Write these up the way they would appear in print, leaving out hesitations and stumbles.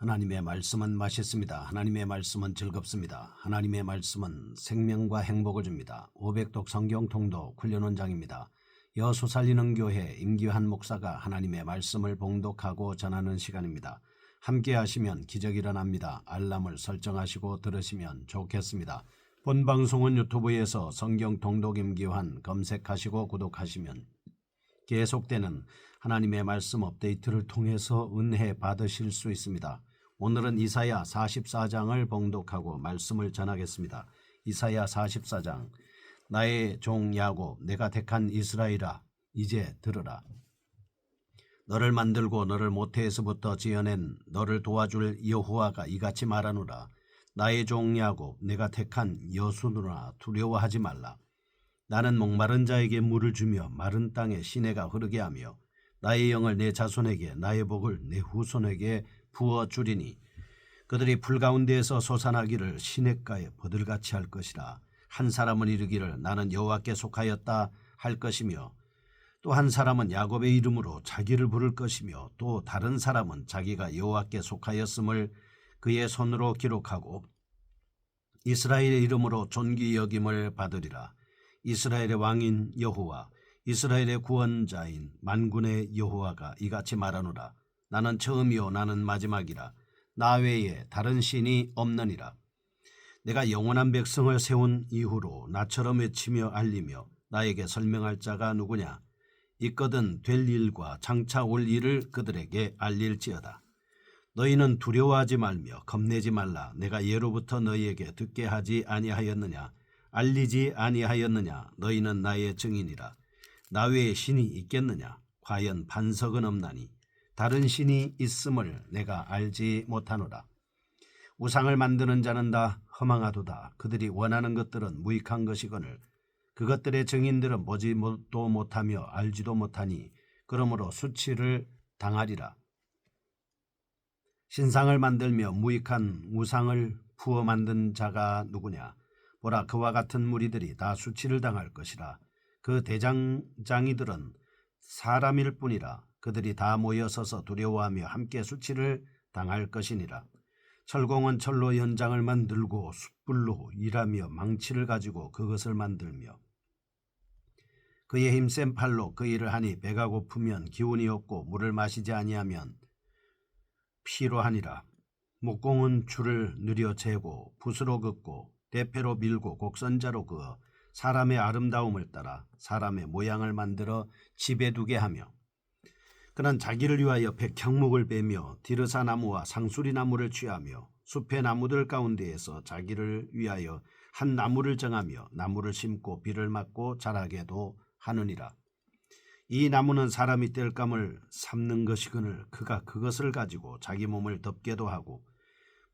하나님의 말씀은 맛있습니다. 하나님의 말씀은 즐겁습니다. 하나님의 말씀은 생명과 행복을 줍니다. 500독 성경 통독 훈련원장입니다. 여수 살리는 교회 임기환 목사가 하나님의 말씀을 봉독하고 전하는 시간입니다. 함께 하시면 기적이 일어납니다. 알람을 설정하시고 들으시면 좋겠습니다. 본 방송은 유튜브에서 성경 통독 임기환 검색하시고 구독하시면 계속되는 하나님의 말씀 업데이트를 통해서 은혜 받으실 수 있습니다. 오늘은 이사야 44장을 봉독하고 말씀을 전하겠습니다. 이사야 44장. 나의 종 야곱, 내가 택한 이스라엘아, 이제 들으라. 너를 만들고 너를 모태에서부터 지어낸 너를 도와줄 여호와가 이같이 말하노라. 나의 종 야곱, 내가 택한 여수누나 두려워하지 말라. 나는 목마른 자에게 물을 주며 마른 땅에 시내가 흐르게 하며 나의 영을 내 자손에게 나의 복을 내 후손에게 부어주리니 그들이 풀 가운데에서 솟아나기를 시냇가에 버들같이 할 것이라. 한 사람은 이르기를 나는 여호와께 속하였다 할 것이며 또 한 사람은 야곱의 이름으로 자기를 부를 것이며 또 다른 사람은 자기가 여호와께 속하였음을 그의 손으로 기록하고 이스라엘의 이름으로 존귀 여김을 받으리라. 이스라엘의 왕인 여호와, 이스라엘의 구원자인 만군의 여호와가 이같이 말하노라. 나는 처음이요 나는 마지막이라. 나 외에 다른 신이 없느니라. 내가 영원한 백성을 세운 이후로 나처럼 외치며 알리며 나에게 설명할 자가 누구냐. 있거든 될 일과 장차 올 일을 그들에게 알릴지어다. 너희는 두려워하지 말며 겁내지 말라. 내가 예로부터 너희에게 듣게 하지 아니하였느냐. 알리지 아니하였느냐. 너희는 나의 증인이라. 나 외에 신이 있겠느냐. 과연 반석은 없나니 다른 신이 있음을 내가 알지 못하노라. 우상을 만드는 자는 다 허망하도다. 그들이 원하는 것들은 무익한 것이거늘 그것들의 증인들은 보지도 못하며 알지도 못하니 그러므로 수치를 당하리라. 신상을 만들며 무익한 우상을 부어 만든 자가 누구냐. 보라, 그와 같은 무리들이 다 수치를 당할 것이라. 그 대장장이들은 사람일 뿐이라. 그들이 다 모여서서 두려워하며 함께 수치를 당할 것이니라. 철공은 철로 연장을 만들고 숯불로 일하며 망치를 가지고 그것을 만들며 그의 힘센 팔로 그 일을 하니 배가 고프면 기운이 없고 물을 마시지 아니하면 피로하니라. 목공은 줄을 느려 재고 붓으로 긋고 대패로 밀고 곡선자로 그어 사람의 아름다움을 따라 사람의 모양을 만들어 집에 두게 하며 그는 자기를 위하여 백향목을 베며 디르사 나무와 상수리 나무를 취하며 숲의 나무들 가운데에서 자기를 위하여 한 나무를 정하며 나무를 심고 비를 맞고 자라게도 하느니라. 이 나무는 사람이 땔감을 삶는 것이거늘 그가 그것을 가지고 자기 몸을 덮게도 하고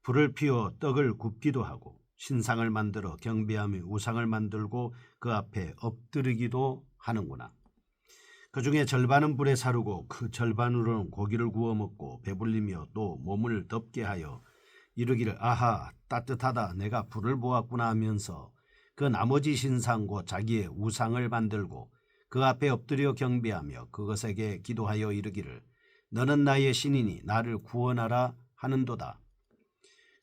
불을 피워 떡을 굽기도 하고 신상을 만들어 경배하며 우상을 만들고 그 앞에 엎드리기도 하는구나. 그 중에 절반은 불에 사르고 그 절반으로는 고기를 구워 먹고 배불리며 또 몸을 덥게 하여 이르기를 아하 따뜻하다 내가 불을 보았구나 하면서 그 나머지 신상과 자기의 우상을 만들고 그 앞에 엎드려 경배하며 그것에게 기도하여 이르기를 너는 나의 신이니 나를 구원하라 하는도다.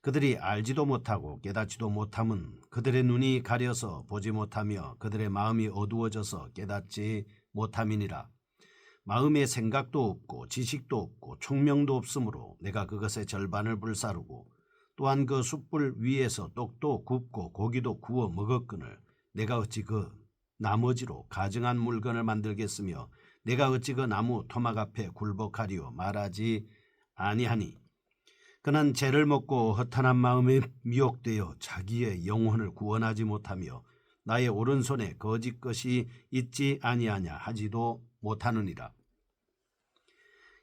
그들이 알지도 못하고 깨닫지도 못함은 그들의 눈이 가려서 보지 못하며 그들의 마음이 어두워져서 깨닫지 못함이니라. 마음에 생각도 없고 지식도 없고 총명도 없으므로 내가 그것의 절반을 불사르고 또한 그 숯불 위에서 떡도 굽고 고기도 구워 먹었거늘 내가 어찌 그 나머지로 가증한 물건을 만들겠으며 내가 어찌 그 나무 토막 앞에 굴복하리요 말하지 아니하니. 그는 죄를 먹고 허탄한 마음에 미혹되어 자기의 영혼을 구원하지 못하며 나의 오른손에 거짓 것이 있지 아니하냐 하지도 못하느니라.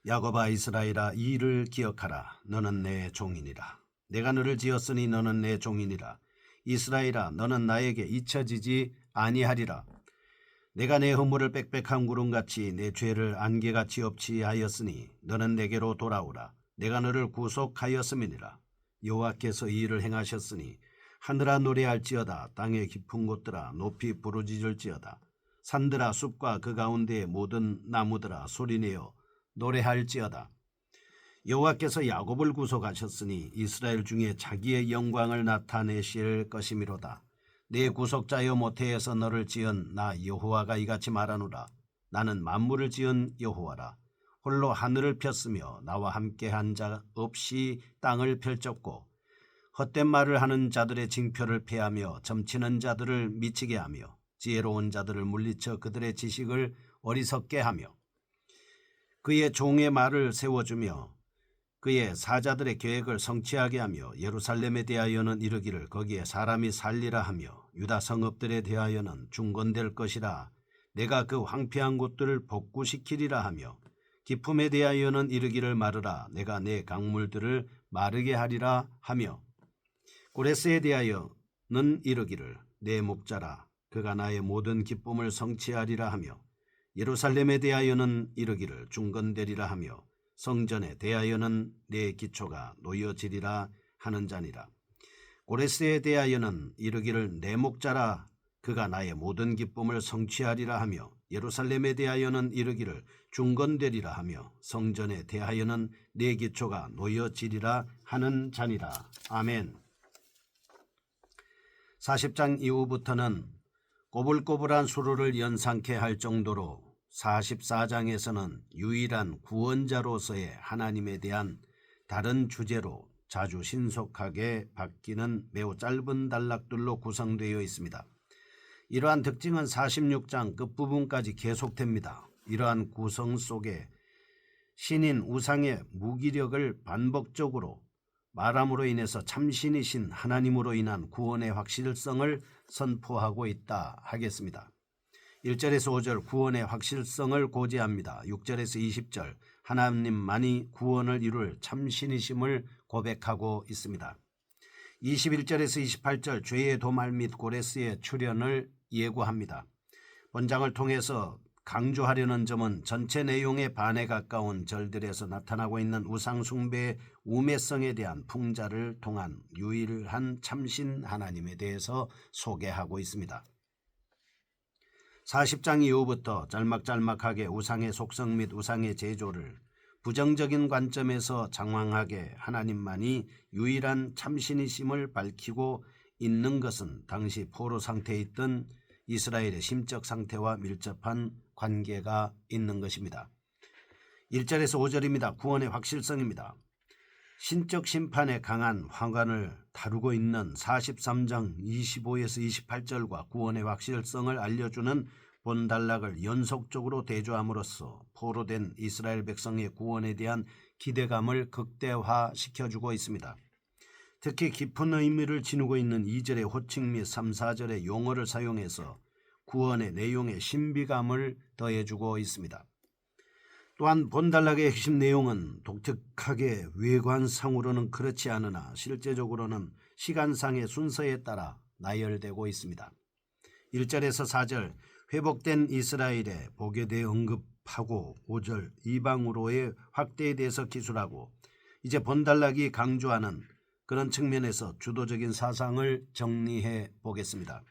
야곱아 이스라엘아 이 일을 기억하라. 너는 내 종이니라. 내가 너를 지었으니 너는 내 종이니라. 이스라엘아 너는 나에게 잊혀지지 아니하리라. 내가 내 허물을 빽빽한 구름같이 내 죄를 안개같이 없이하였으니 너는 내게로 돌아오라. 내가 너를 구속하였음이니라. 여호와께서 이 일을 행하셨으니 하늘아 노래할지어다. 땅의 깊은 곳들아 높이 부르짖을지어다. 산들아 숲과 그 가운데의 모든 나무들아 소리내어 노래할지어다. 여호와께서 야곱을 구속하셨으니 이스라엘 중에 자기의 영광을 나타내실 것이미로다. 내 구속자여 모태에서 너를 지은 나 여호와가 이같이 말하노라. 나는 만물을 지은 여호와라. 홀로 하늘을 폈으며 나와 함께한 자 없이 땅을 펼쳤고 헛된 말을 하는 자들의 징표를 폐하며 점치는 자들을 미치게 하며 지혜로운 자들을 물리쳐 그들의 지식을 어리석게 하며 그의 종의 말을 세워주며 그의 사자들의 계획을 성취하게 하며 예루살렘에 대하여는 이르기를 거기에 사람이 살리라 하며 유다 성읍들에 대하여는 중건될 것이라. 내가 그 황폐한 곳들을 복구시키리라 하며 기품에 대하여는 이르기를 마르라. 내가 내 강물들을 마르게 하리라 하며 고레스에 대하여는 이르기를 내 목자라. 그가 나의 모든 기쁨을 성취하리라 하며 예루살렘에 대하여는 이르기를 중건되리라 하며 성전에 대하여는 내 기초가 놓여지리라 하는 자니라. 고레스에 대하여는 이르기를 내 목자라. 그가 나의 모든 기쁨을 성취하리라 하며 예루살렘에 대하여는 이르기를 중건되리라 하며 성전에 대하여는 내 기초가 놓여지리라 하는 자니라. 아멘. 40장 이후부터는 꼬불꼬불한 수로를 연상케 할 정도로 44장에서는 유일한 구원자로서의 하나님에 대한 다른 주제로 자주 신속하게 바뀌는 매우 짧은 단락들로 구성되어 있습니다. 이러한 특징은 46장 끝부분까지 계속됩니다. 이러한 구성 속에 신인 우상의 무기력을 반복적으로 말함으로 인해서 참신이신 하나님으로 인한 구원의 확실성을 선포하고 있다 하겠습니다. 1절에서 5절 구원의 확실성을 고지합니다. 6절에서 20절 하나님만이 구원을 이룰 참신이심을 고백하고 있습니다. 21절에서 28절 죄의 도말 및 고레스의 출현을 예고합니다. 본장을 통해서 강조하려는 점은 전체 내용의 반에 가까운 절들에서 나타나고 있는 우상숭배의 우매성에 대한 풍자를 통한 유일한 참신 하나님에 대해서 소개하고 있습니다. 40장 이후부터 짤막짤막하게 우상의 속성 및 우상의 제조를 부정적인 관점에서 장황하게 하나님만이 유일한 참신이심을 밝히고 있는 것은 당시 포로 상태에 있던 이스라엘의 심적 상태와 밀접한 관계가 있는 것입니다. 1절에서 5절입니다. 구원의 확실성입니다. 신적 심판에 강한 환관을 다루고 있는 43장 25에서 28절과 구원의 확실성을 알려주는 본단락을 연속적으로 대조함으로써 포로된 이스라엘 백성의 구원에 대한 기대감을 극대화시켜주고 있습니다. 특히 깊은 의미를 지니고 있는 2절의 호칭 및 3, 4절의 용어를 사용해서 구원의 내용에 신비감을 더해주고 있습니다. 또한 본단락의 핵심 내용은 독특하게 외관상으로는 그렇지 않으나 실제적으로는 시간상의 순서에 따라 나열되고 있습니다. 1절에서 4절 회복된 이스라엘의 복에 대해 언급하고 5절 이방으로의 확대에 대해서 기술하고 이제 본단락이 강조하는 그런 측면에서 주도적인 사상을 정리해 보겠습니다.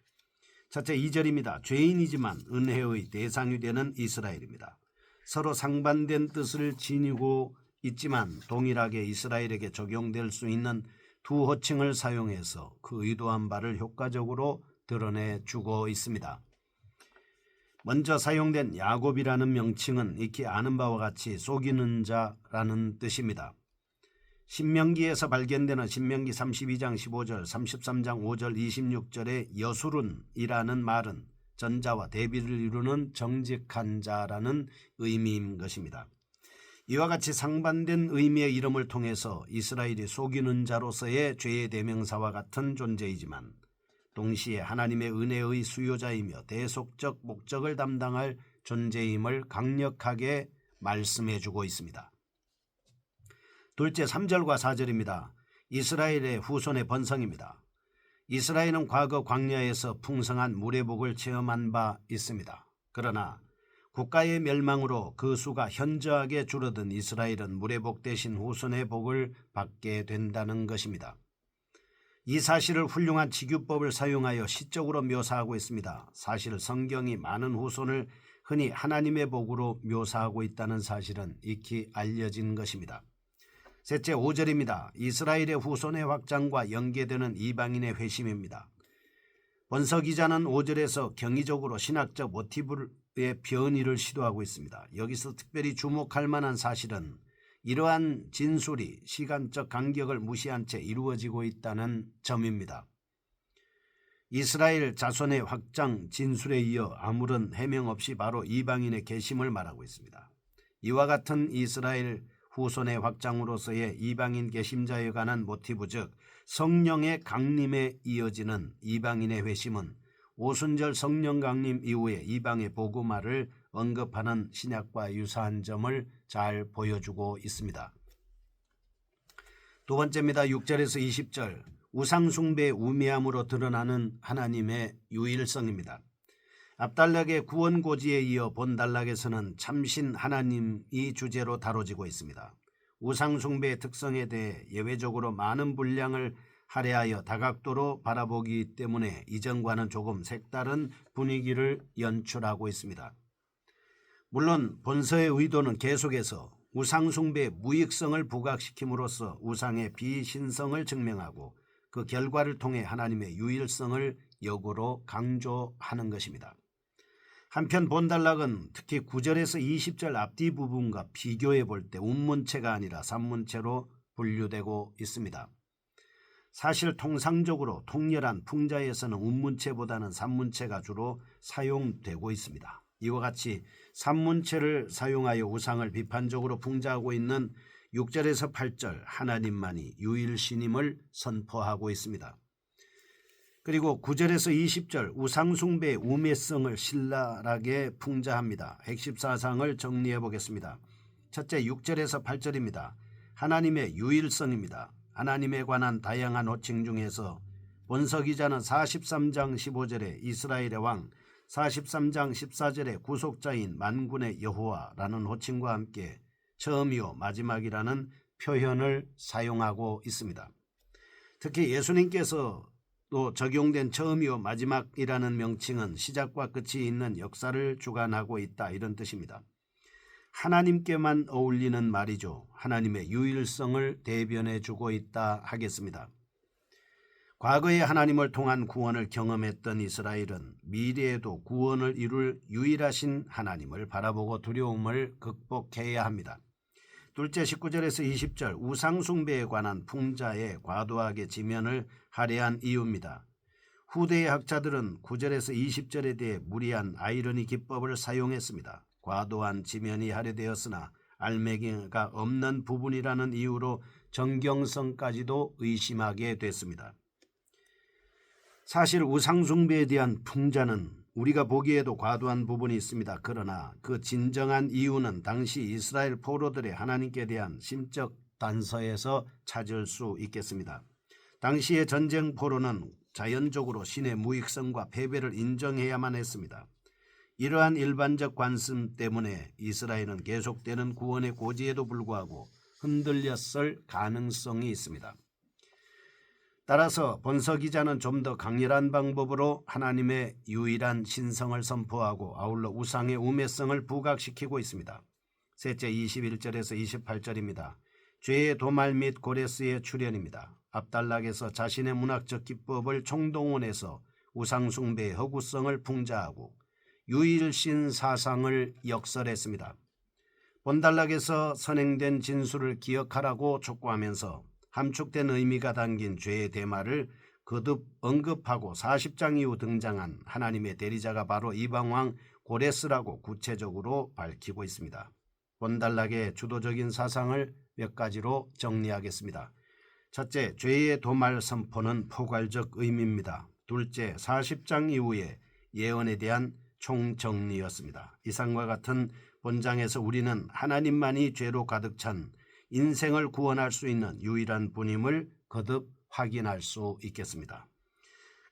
첫째 2절입니다. 죄인이지만 은혜의 대상이 되는 이스라엘입니다. 서로 상반된 뜻을 지니고 있지만 동일하게 이스라엘에게 적용될 수 있는 두 호칭을 사용해서 그 의도한 바를 효과적으로 드러내주고 있습니다. 먼저 사용된 야곱이라는 명칭은 익히 아는 바와 같이 속이는 자라는 뜻입니다. 신명기에서 발견되는 신명기 32장 15절, 33장 5절, 26절의 여술은이라는 말은 전자와 대비를 이루는 정직한 자라는 의미인 것입니다. 이와 같이 상반된 의미의 이름을 통해서 이스라엘이 속이는 자로서의 죄의 대명사와 같은 존재이지만 동시에 하나님의 은혜의 수요자이며 대속적 목적을 담당할 존재임을 강력하게 말씀해주고 있습니다. 둘째 3절과 4절입니다. 이스라엘의 후손의 번성입니다. 이스라엘은 과거 광야에서 풍성한 물의 복을 체험한 바 있습니다. 그러나 국가의 멸망으로 그 수가 현저하게 줄어든 이스라엘은 물의 복 대신 후손의 복을 받게 된다는 것입니다. 이 사실을 훌륭한 치규법을 사용하여 시적으로 묘사하고 있습니다. 사실 성경이 많은 후손을 흔히 하나님의 복으로 묘사하고 있다는 사실은 익히 알려진 것입니다. 셋째 5절입니다. 이스라엘의 후손의 확장과 연계되는 이방인의 회심입니다. 본서 기자는 5절에서 경이적으로 신학적 모티브의 변이를 시도하고 있습니다. 여기서 특별히 주목할 만한 사실은 이러한 진술이 시간적 간격을 무시한 채 이루어지고 있다는 점입니다. 이스라엘 자손의 확장 진술에 이어 아무런 해명 없이 바로 이방인의 계심을 말하고 있습니다. 이와 같은 이스라엘 후손의 확장으로서의 이방인 계심자에 관한 모티브, 즉 성령의 강림에 이어지는 이방인의 회심은 오순절 성령 강림 이후에 이방의 복음화를 언급하는 신약과 유사한 점을 잘 보여주고 있습니다. 두 번째입니다. 6절에서 20절 우상숭배의 우매함으로 드러나는 하나님의 유일성입니다. 앞단락의 구원고지에 이어 본단락에서는 참신 하나님이 주제로 다뤄지고 있습니다. 우상숭배의 특성에 대해 예외적으로 많은 분량을 할애하여 다각도로 바라보기 때문에 이전과는 조금 색다른 분위기를 연출하고 있습니다. 물론 본서의 의도는 계속해서 우상숭배의 무익성을 부각시킴으로써 우상의 비신성을 증명하고 그 결과를 통해 하나님의 유일성을 역으로 강조하는 것입니다. 한편 본단락은 특히 9절에서 20절 앞뒤 부분과 비교해 볼 때 운문체가 아니라 산문체로 분류되고 있습니다. 사실 통상적으로 통렬한 풍자에서는 운문체보다는 산문체가 주로 사용되고 있습니다. 이와 같이 산문체를 사용하여 우상을 비판적으로 풍자하고 있는 6절에서 8절 하나님만이 유일신임을 선포하고 있습니다. 그리고 9절에서 20절 우상숭배의 우매성을 신랄하게 풍자합니다. 핵심 사상을 정리해 보겠습니다. 첫째 6절에서 8절입니다. 하나님의 유일성입니다. 하나님에 관한 다양한 호칭 중에서 본서 기자는 43장 15절에 이스라엘의 왕, 43장 14절에 구속자인 만군의 여호와라는 호칭과 함께 처음이요 마지막이라는 표현을 사용하고 있습니다. 특히 예수님께서 또 적용된 처음이요 마지막이라는 명칭은 시작과 끝이 있는 역사를 주관하고 있다, 이런 뜻입니다. 하나님께만 어울리는 말이죠. 하나님의 유일성을 대변해 주고 있다 하겠습니다. 과거에 하나님을 통한 구원을 경험했던 이스라엘은 미래에도 구원을 이룰 유일하신 하나님을 바라보고 두려움을 극복해야 합니다. 둘째 19절에서 20절 우상숭배에 관한 풍자에 과도하게 지면을 할애한 이유입니다. 후대의 학자들은 9절에서 20절에 대해 무리한 아이러니 기법을 사용했습니다. 과도한 지면이 할애되었으나 알맹이가 없는 부분이라는 이유로 정경성까지도 의심하게 됐습니다. 사실 우상숭배에 대한 풍자는 우리가 보기에도 과도한 부분이 있습니다. 그러나 그 진정한 이유는 당시 이스라엘 포로들의 하나님께 대한 심적 단서에서 찾을 수 있겠습니다. 당시의 전쟁 포로는 자연적으로 신의 무익성과 패배를 인정해야만 했습니다. 이러한 일반적 관습 때문에 이스라엘은 계속되는 구원의 고지에도 불구하고 흔들렸을 가능성이 있습니다. 따라서 본서 기자는 좀 더 강렬한 방법으로 하나님의 유일한 신성을 선포하고 아울러 우상의 우매성을 부각시키고 있습니다. 셋째 21절에서 28절입니다. 죄의 도말 및 고레스의 출현입니다. 앞단락에서 자신의 문학적 기법을 총동원해서 우상숭배의 허구성을 풍자하고 유일신 사상을 역설했습니다. 본단락에서 선행된 진술을 기억하라고 촉구하면서 함축된 의미가 담긴 죄의 대마를 거듭 언급하고 40장 이후 등장한 하나님의 대리자가 바로 이방왕 고레스라고 구체적으로 밝히고 있습니다. 본단락의 주도적인 사상을 몇 가지로 정리하겠습니다. 첫째, 죄의 도말 선포는 포괄적 의미입니다. 둘째, 40장 이후의 예언에 대한 총정리였습니다. 이상과 같은 본장에서 우리는 하나님만이 죄로 가득 찬 인생을 구원할 수 있는 유일한 분임을 거듭 확인할 수 있겠습니다.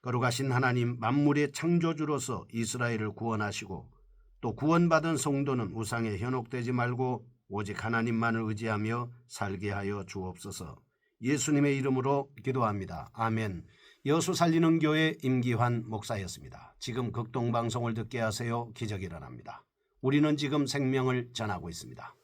거룩하신 하나님 만물의 창조주로서 이스라엘을 구원하시고 또 구원받은 성도는 우상에 현혹되지 말고 오직 하나님만을 의지하며 살게 하여 주옵소서. 예수님의 이름으로 기도합니다. 아멘. 여수 살리는 교회 임기환 목사였습니다. 지금 극동방송을 듣게 하세요. 기적이 일어납니다. 우리는 지금 생명을 전하고 있습니다.